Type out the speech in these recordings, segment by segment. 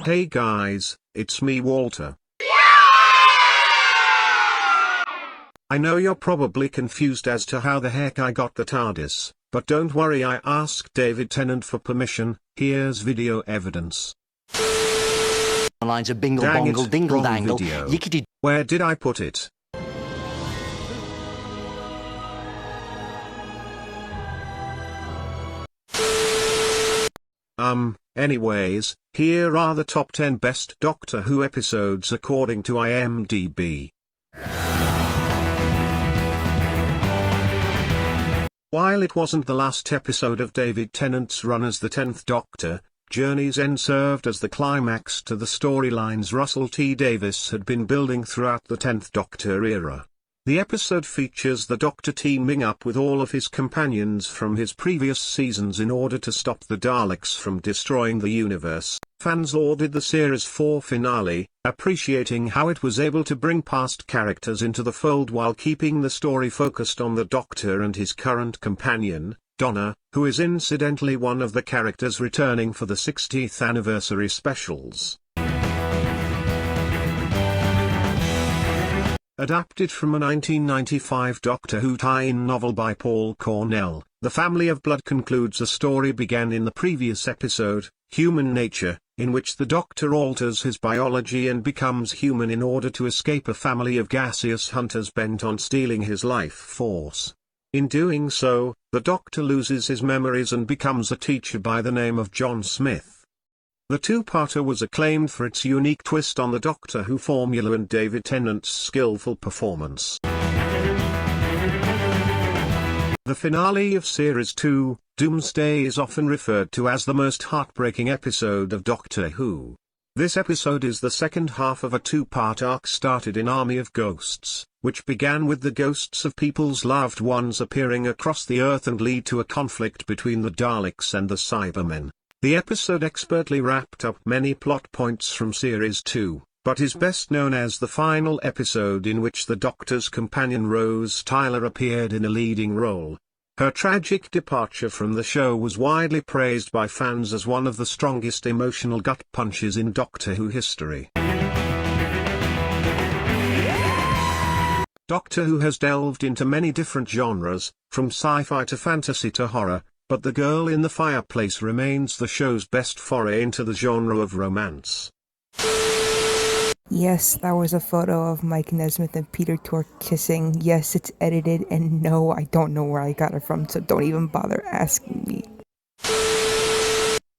Hey guys, it's me Walter. I know you're probably confused as to how the heck I got the Tardis, but don't worry, I asked David Tennant for permission. Here's video evidence. Lines of bingle Dang bongle it, dingle wrong dangle video. yickety. Where did I put it? Anyways, here are the top 10 best Doctor Who episodes according to IMDB. While it wasn't the last episode of David Tennant's run as the 10th Doctor, Journey's End served as the climax to the storylines Russell T Davies had been building throughout the 10th Doctor era. The episode features the Doctor teaming up with all of his companions from his previous seasons in order to stop the Daleks from destroying the universe. Fans lauded the Series 4 finale, appreciating how it was able to bring past characters into the fold while keeping the story focused on the Doctor and his current companion, Donna, who is incidentally one of the characters returning for the 60th anniversary specials. Adapted from a 1995 Doctor Who tie-in novel by Paul Cornell, The Family of Blood concludes a story began in the previous episode, Human Nature, in which the Doctor alters his biology and becomes human in order to escape a family of gaseous hunters bent on stealing his life force. In doing so, the Doctor loses his memories and becomes a teacher by the name of John Smith. The two-parter was acclaimed for its unique twist on the Doctor Who formula and David Tennant's skillful performance. The finale of Series 2, Doomsday, is often referred to as the most heartbreaking episode of Doctor Who. This episode is the second half of a two-part arc started in Army of Ghosts, which began with the ghosts of people's loved ones appearing across the Earth and lead to a conflict between the Daleks and the Cybermen. The episode expertly wrapped up many plot points from Series 2, but is best known as the final episode in which the Doctor's companion Rose Tyler appeared in a leading role. Her tragic departure from the show was widely praised by fans as one of the strongest emotional gut punches in Doctor Who history. Doctor Who has delved into many different genres, from sci-fi to fantasy to horror, but The Girl in the Fireplace remains the show's best foray into the genre of romance. Yes, that was a photo of Mike Nesmith and Peter Tork kissing. Yes, it's edited, and no, I don't know where I got it from, so don't even bother asking me.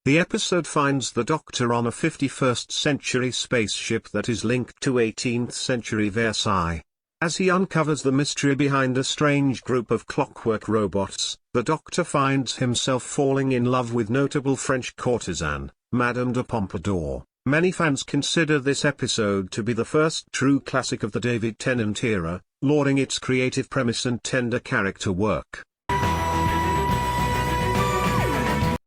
The episode finds the Doctor on a 51st century spaceship that is linked to 18th century Versailles. As he uncovers the mystery behind a strange group of clockwork robots, the Doctor finds himself falling in love with notable French courtesan, Madame de Pompadour. Many fans consider this episode to be the first true classic of the David Tennant era, lauding its creative premise and tender character work.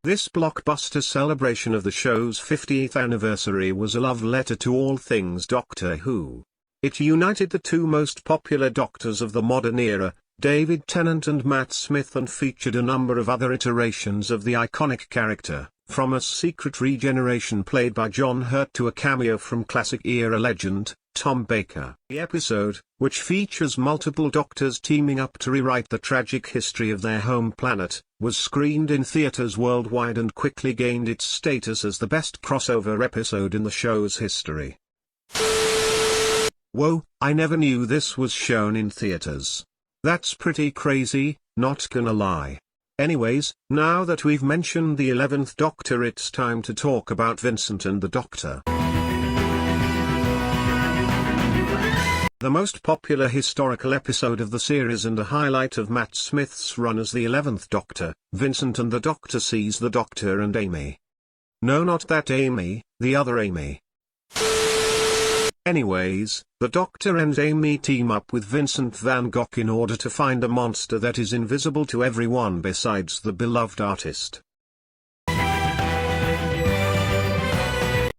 This blockbuster celebration of the show's 50th anniversary was a love letter to all things Doctor Who. It united the two most popular Doctors of the modern era, David Tennant and Matt Smith, and featured a number of other iterations of the iconic character, from a secret regeneration played by John Hurt to a cameo from classic-era legend, Tom Baker. The episode, which features multiple Doctors teaming up to rewrite the tragic history of their home planet, was screened in theaters worldwide and quickly gained its status as the best crossover episode in the show's history. Whoa, I never knew this was shown in theaters. That's pretty crazy, not gonna lie. Anyways, now that we've mentioned the 11th Doctor, it's time to talk about Vincent and the Doctor. The most popular historical episode of the series and a highlight of Matt Smith's run as the 11th Doctor, Vincent and the Doctor sees the Doctor and Amy. No, not that Amy, the other Amy. Anyways, the Doctor and Amy team up with Vincent van Gogh in order to find a monster that is invisible to everyone besides the beloved artist.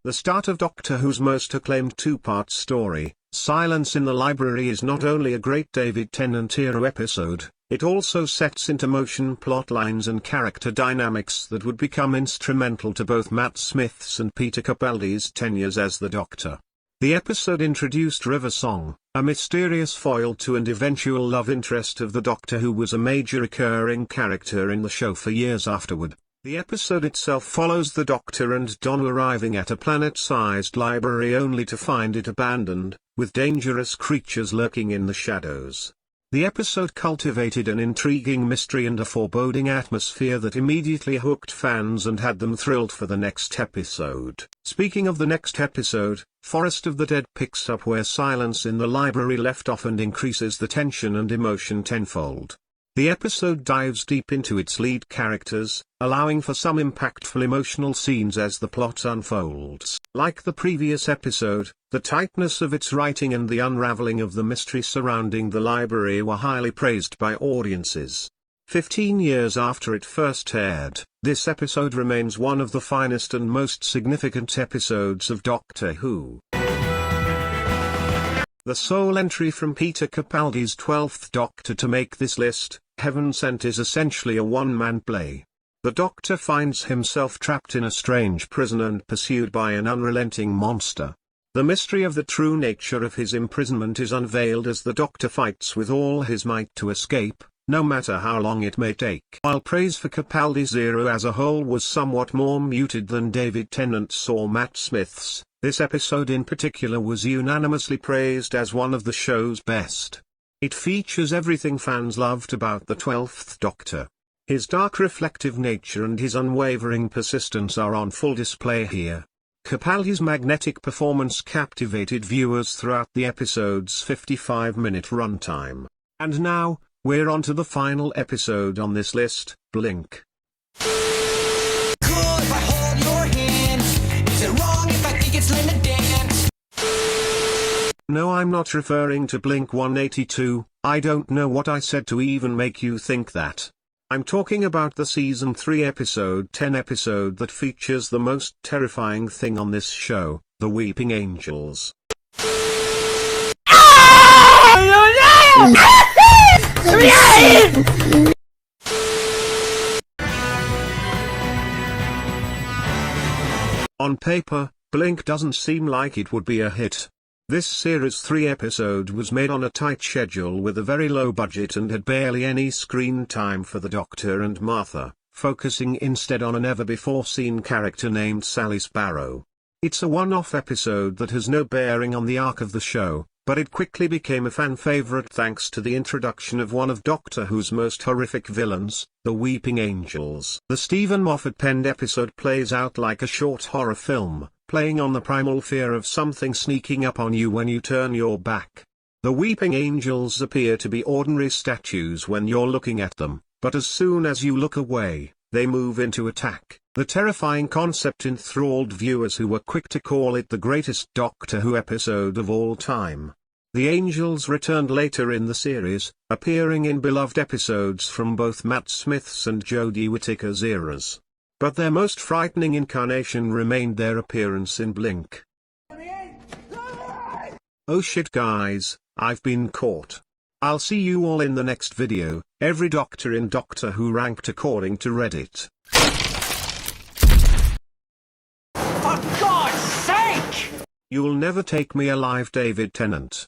The start of Doctor Who's most acclaimed two-part story, Silence in the Library, is not only a great David Tennant-era episode, It also sets into motion plot lines and character dynamics that would become instrumental to both Matt Smith's and Peter Capaldi's tenures as the Doctor. The episode introduced River Song, a mysterious foil to and eventual love interest of the Doctor who was a major recurring character in the show for years afterward. The episode itself follows the Doctor and Donna arriving at a planet-sized library only to find it abandoned, with dangerous creatures lurking in the shadows. The episode cultivated an intriguing mystery and a foreboding atmosphere that immediately hooked fans and had them thrilled for the next episode. Speaking of the next episode, Forest of the Dead picks up where Silence in the Library left off and increases the tension and emotion tenfold. The episode dives deep into its lead characters, allowing for some impactful emotional scenes as the plot unfolds. Like the previous episode, the tightness of its writing and the unraveling of the mystery surrounding the library were highly praised by audiences. 15 years after it first aired, this episode remains one of the finest and most significant episodes of Doctor Who. The sole entry from Peter Capaldi's 12th Doctor to make this list, Heaven Sent, is essentially a one-man play. The Doctor finds himself trapped in a strange prison and pursued by an unrelenting monster. The mystery of the true nature of his imprisonment is unveiled as the Doctor fights with all his might to escape, no matter how long it may take. While praise for Capaldi's era as a whole was somewhat more muted than David Tennant's or Matt Smith's, this episode in particular was unanimously praised as one of the show's best. It features everything fans loved about the 12th Doctor. His dark reflective nature and his unwavering persistence are on full display here. Capaldi's magnetic performance captivated viewers throughout the episode's 55-minute runtime. And now, we're on to the final episode on this list, Blink. Cool if I hold your hand. Is it wrong if I think it's Linda Dance? No, I'm not referring to Blink 182, I don't know what I said to even make you think that. I'm talking about the Season 3 Episode 10 episode that features the most terrifying thing on this show, the Weeping Angels. On paper, Blink doesn't seem like it would be a hit. This Series 3 episode was made on a tight schedule with a very low budget and had barely any screen time for the Doctor and Martha, focusing instead on a never-before-seen character named Sally Sparrow. It's a one-off episode that has no bearing on the arc of the show, but it quickly became a fan favorite thanks to the introduction of one of Doctor Who's most horrific villains, the Weeping Angels. The Stephen Moffat-penned episode plays out like a short horror film, playing on the primal fear of something sneaking up on you when you turn your back. The Weeping Angels appear to be ordinary statues when you're looking at them, but as soon as you look away, they move into attack. The terrifying concept enthralled viewers who were quick to call it the greatest Doctor Who episode of all time. The Angels returned later in the series, appearing in beloved episodes from both Matt Smith's and Jodie Whittaker's eras. But their most frightening incarnation remained their appearance in Blink. Oh shit guys, I've been caught. I'll see you all in the next video, every Doctor in Doctor Who ranked according to Reddit. For God's sake! You'll never take me alive, David Tennant.